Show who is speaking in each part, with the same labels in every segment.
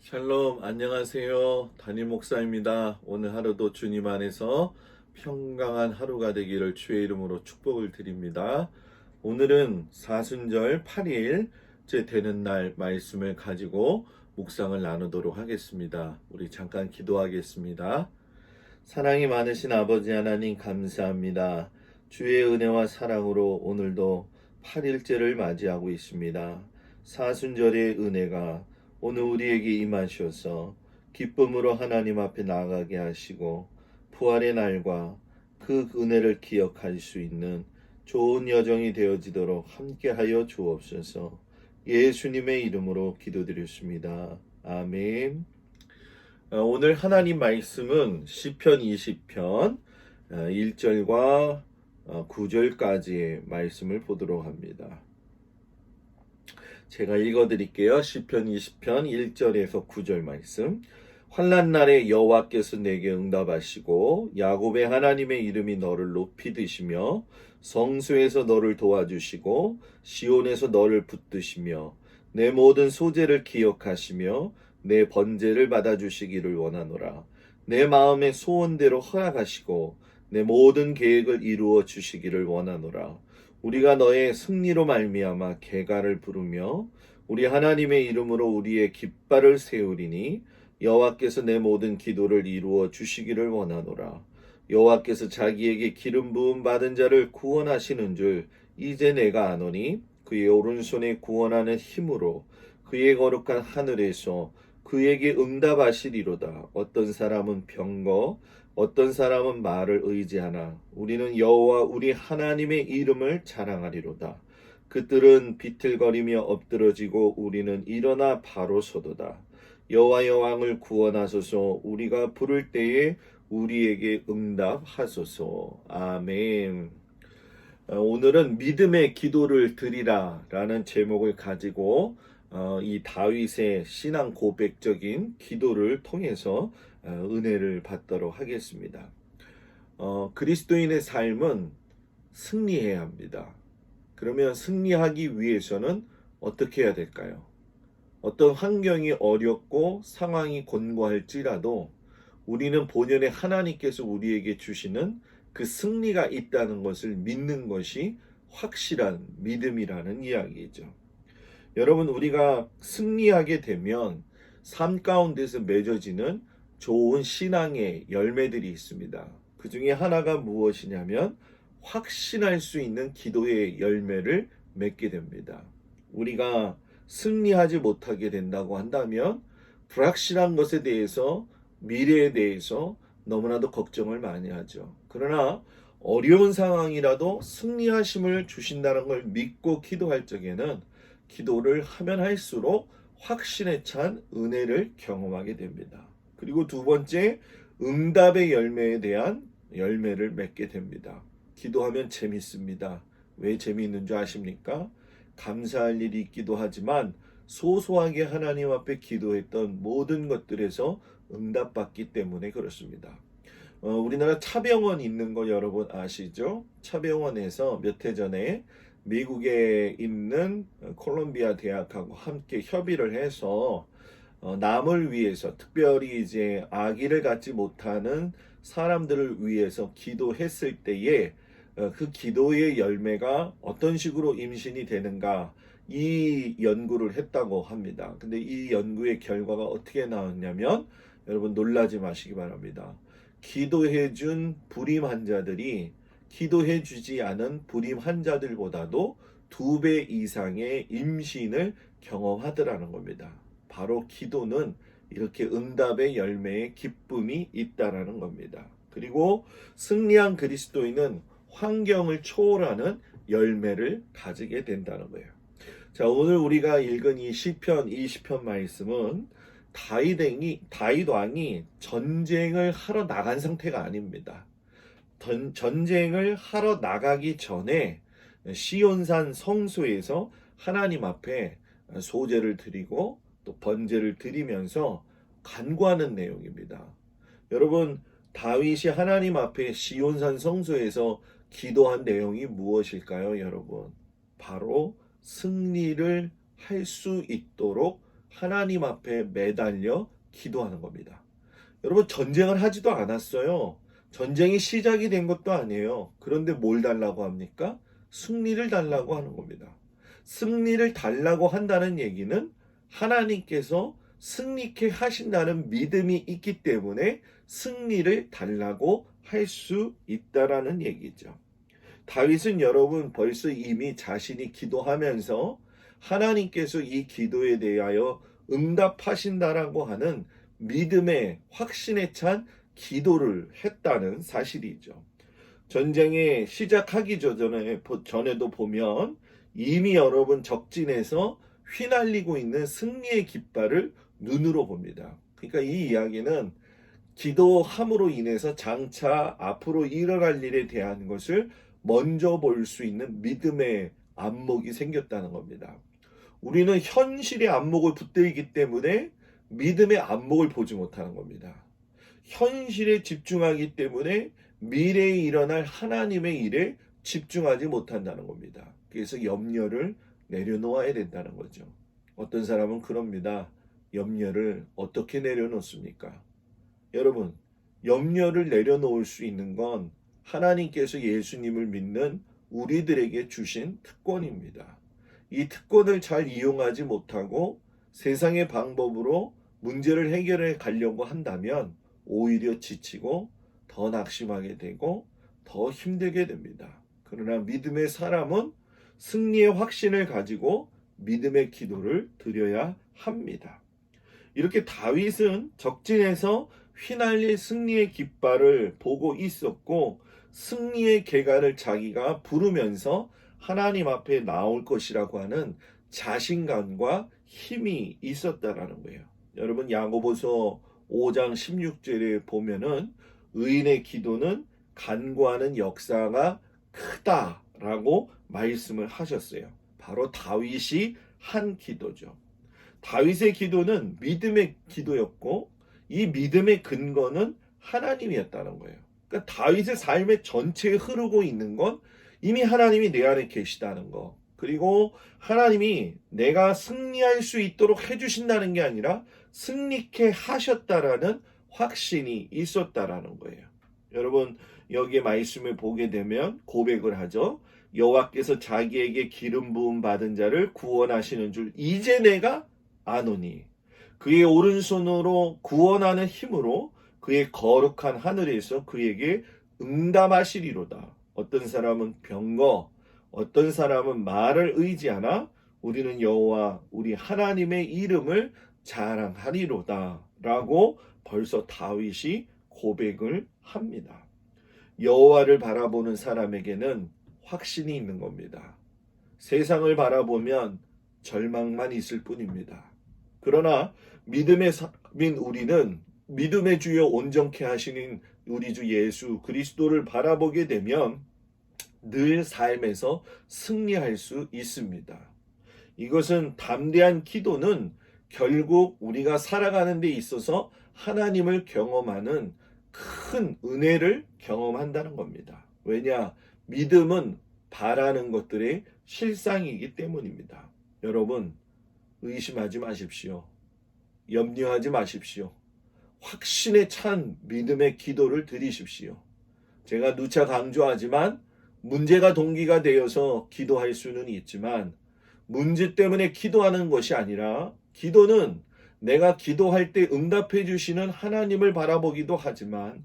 Speaker 1: 샬롬, 안녕하세요. 담임 목사입니다. 오늘 하루도 주님 안에서 평강한 하루가 되기를 주의 이름으로 축복을 드립니다. 오늘은 사순절 8일째 되는 날 말씀을 가지고 묵상을 나누도록 하겠습니다. 우리 잠깐 기도하겠습니다. 사랑이 많으신 아버지 하나님 감사합니다. 주의 은혜와 사랑으로 오늘도 8일째를 맞이하고 있습니다. 사순절의 은혜가 오늘 우리에게 임하셔서 기쁨으로 하나님 앞에 나아가게 하시고 부활의 날과 그 은혜를 기억할 수 있는 좋은 여정이 되어지도록 함께하여 주옵소서. 예수님의 이름으로 기도드렸습니다. 아멘. 오늘 하나님 말씀은 시편 20편 1절과 9절까지의 말씀을 보도록 합니다. 제가 읽어드릴게요. 시편 20편 1절에서 9절 말씀. 환난 날에 여호와께서 내게 응답하시고 야곱의 하나님의 이름이 너를 높이 드시며 성소에서 너를 도와주시고 시온에서 너를 붙드시며 내 모든 소재를 기억하시며 내 번제를 받아주시기를 원하노라. 내 마음의 소원대로 허락하시고 내 모든 계획을 이루어 주시기를 원하노라. 우리가 너의 승리로 말미암아 계가를 부르며 우리 하나님의 이름으로 우리의 깃발을 세우리니 여호와께서 내 모든 기도를 이루어 주시기를 원하노라. 여호와께서 자기에게 기름 부음 받은 자를 구원하시는 줄 이제 내가 아노니 그의 오른손에 구원하는 힘으로 그의 거룩한 하늘에서 그에게 응답하시리로다. 어떤 사람은 병거 어떤 사람은 말을 의지하나 우리는 여호와 우리 하나님의 이름을 자랑하리로다. 그들은 비틀거리며 엎드러지고 우리는 일어나 바로 서도다. 여호와 여왕을 구원하소서. 우리가 부를 때에 우리에게 응답하소서. 아멘. 오늘은 믿음의 기도를 드리라 라는 제목을 가지고 이 다윗의 신앙 고백적인 기도를 통해서 은혜를 받도록 하겠습니다. 그리스도인의 삶은 승리해야 합니다. 그러면 승리하기 위해서는 어떻게 해야 될까요? 어떤 환경이 어렵고 상황이 곤고할지라도 우리는 본연의 하나님께서 우리에게 주시는 그 승리가 있다는 것을 믿는 것이 확실한 믿음이라는 이야기죠. 여러분, 우리가 승리하게 되면 삶 가운데서 맺어지는 좋은 신앙의 열매들이 있습니다. 그 중에 하나가 무엇이냐면 확신할 수 있는 기도의 열매를 맺게 됩니다. 우리가 승리하지 못하게 된다고 한다면 불확실한 것에 대해서 미래에 대해서 너무나도 걱정을 많이 하죠. 그러나 어려운 상황이라도 승리하심을 주신다는 걸 믿고 기도할 적에는 기도를 하면 할수록 확신에 찬 은혜를 경험하게 됩니다. 그리고 두 번째, 응답의 열매에 대한 열매를 맺게 됩니다. 기도하면 재밌습니다. 왜 재미있는 줄 아십니까? 감사할 일이 있기도 하지만 소소하게 하나님 앞에 기도했던 모든 것들에서 응답받기 때문에 그렇습니다. 우리나라 차병원 있는 거 여러분 아시죠? 차병원에서 몇 해 전에 미국에 있는 콜롬비아 대학하고 함께 협의를 해서 남을 위해서 특별히 이제 아기를 갖지 못하는 사람들을 위해서 기도했을 때에 그 기도의 열매가 어떤 식으로 임신이 되는가 이 연구를 했다고 합니다. 근데 이 연구의 결과가 어떻게 나왔냐면 여러분 놀라지 마시기 바랍니다. 기도해준 불임 환자들이 기도해주지 않은 불임 환자들보다도 2배 이상의 임신을 경험하더라는 겁니다. 바로 기도는 이렇게 응답의 열매의 기쁨이 있다라는 겁니다. 그리고 승리한 그리스도인은 환경을 초월하는 열매를 가지게 된다는 거예요. 자, 오늘 우리가 읽은 이 시편 20편 말씀은 다윗 왕이 전쟁을 하러 나간 상태가 아닙니다. 전쟁을 하러 나가기 전에 시온산 성소에서 하나님 앞에 소제를 드리고 또 번제를 드리면서 간구하는 내용입니다. 여러분, 다윗이 하나님 앞에 시온산 성소에서 기도한 내용이 무엇일까요, 여러분? 바로 승리를 할 수 있도록 하나님 앞에 매달려 기도하는 겁니다. 여러분, 전쟁을 하지도 않았어요. 전쟁이 시작이 된 것도 아니에요. 그런데 뭘 달라고 합니까? 승리를 달라고 하는 겁니다. 승리를 달라고 한다는 얘기는 하나님께서 승리케 하신다는 믿음이 있기 때문에 승리를 달라고 할 수 있다라는 얘기죠. 다윗은 여러분 벌써 이미 자신이 기도하면서 하나님께서 이 기도에 대하여 응답하신다라고 하는 믿음의 확신에 찬 기도를 했다는 사실이죠. 전쟁에 시작하기 전에도 보면 이미 여러분 적진에서 휘날리고 있는 승리의 깃발을 눈으로 봅니다. 그러니까 이 이야기는 기도함으로 인해서 장차 앞으로 일어날 일에 대한 것을 먼저 볼 수 있는 믿음의 안목이 생겼다는 겁니다. 우리는 현실의 안목을 붙들기 때문에 믿음의 안목을 보지 못하는 겁니다. 현실에 집중하기 때문에 미래에 일어날 하나님의 일에 집중하지 못한다는 겁니다. 그래서 염려를 내려놓아야 된다는 거죠. 어떤 사람은 그럽니다. 염려를 어떻게 내려놓습니까? 여러분, 염려를 내려놓을 수 있는 건 하나님께서 예수님을 믿는 우리들에게 주신 특권입니다. 이 특권을 잘 이용하지 못하고 세상의 방법으로 문제를 해결해 가려고 한다면 오히려 지치고 더 낙심하게 되고 더 힘들게 됩니다. 그러나 믿음의 사람은 승리의 확신을 가지고 믿음의 기도를 드려야 합니다. 이렇게 다윗은 적진에서 휘날릴 승리의 깃발을 보고 있었고 승리의 계가를 자기가 부르면서 하나님 앞에 나올 것이라고 하는 자신감과 힘이 있었다라는 거예요. 여러분, 야고보서 5장 16절에 보면은 의인의 기도는 간구하는 역사가 크다라고 말씀을 하셨어요. 바로 다윗이 한 기도죠. 다윗의 기도는 믿음의 기도였고 이 믿음의 근거는 하나님이었다는 거예요. 그러니까 다윗의 삶의 전체에 흐르고 있는 건 이미 하나님이 내 안에 계시다는 거. 그리고 하나님이 내가 승리할 수 있도록 해주신다는 게 아니라 승리케 하셨다라는 확신이 있었다라는 거예요. 여러분, 여기에 말씀을 보게 되면 고백을 하죠. 여호와께서 자기에게 기름 부음 받은 자를 구원하시는 줄 이제 내가 아노니 그의 오른손으로 구원하는 힘으로 그의 거룩한 하늘에서 그에게 응답하시리로다. 어떤 사람은 병거, 어떤 사람은 말을 의지하나 우리는 여호와 우리 하나님의 이름을 자랑하리로다 라고 벌써 다윗이 고백을 합니다. 여호와를 바라보는 사람에게는 확신이 있는 겁니다. 세상을 바라보면 절망만 있을 뿐입니다. 그러나 믿음의 사람인 우리는 믿음의 주여 온전케 하시는 우리 주 예수 그리스도를 바라보게 되면 늘 삶에서 승리할 수 있습니다. 이것은 담대한 기도는 결국 우리가 살아가는 데 있어서 하나님을 경험하는 큰 은혜를 경험한다는 겁니다. 왜냐? 믿음은 바라는 것들의 실상이기 때문입니다. 여러분, 의심하지 마십시오. 염려하지 마십시오. 확신에 찬 믿음의 기도를 드리십시오. 제가 누차 강조하지만 문제가 동기가 되어서 기도할 수는 있지만 문제 때문에 기도하는 것이 아니라 기도는 내가 기도할 때 응답해 주시는 하나님을 바라보기도 하지만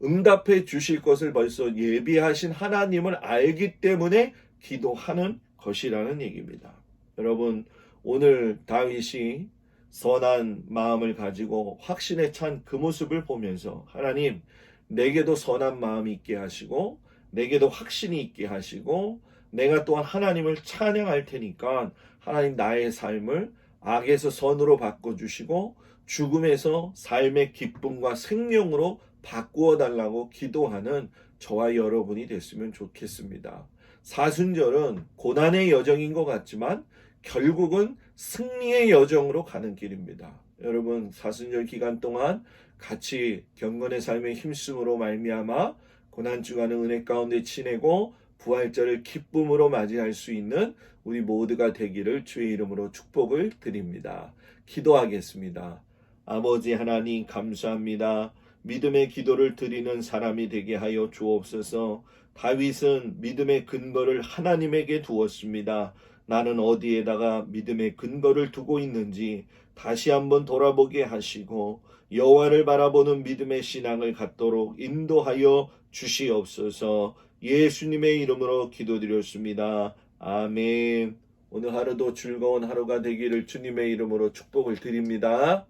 Speaker 1: 응답해 주실 것을 벌써 예비하신 하나님을 알기 때문에 기도하는 것이라는 얘기입니다. 여러분, 오늘 다윗이 선한 마음을 가지고 확신에 찬 그 모습을 보면서 하나님, 내게도 선한 마음이 있게 하시고 내게도 확신이 있게 하시고 내가 또한 하나님을 찬양할 테니까 하나님 나의 삶을 악에서 선으로 바꿔주시고 죽음에서 삶의 기쁨과 생명으로 바꾸어 달라고 기도하는 저와 여러분이 됐으면 좋겠습니다. 사순절은 고난의 여정인 것 같지만 결국은 승리의 여정으로 가는 길입니다. 여러분, 사순절 기간 동안 같이 경건의 삶의 힘쓰므로 말미암아 고난주간을 은혜 가운데 지내고 부활절을 기쁨으로 맞이할 수 있는 우리 모두가 되기를 주의 이름으로 축복을 드립니다. 기도하겠습니다. 아버지 하나님 감사합니다. 믿음의 기도를 드리는 사람이 되게 하여 주옵소서. 다윗은 믿음의 근거를 하나님에게 두었습니다. 나는 어디에다가 믿음의 근거를 두고 있는지 다시 한번 돌아보게 하시고 여호와를 바라보는 믿음의 신앙을 갖도록 인도하여 주시옵소서. 예수님의 이름으로 기도드렸습니다. 아멘. 오늘 하루도 즐거운 하루가 되기를 주님의 이름으로 축복을 드립니다.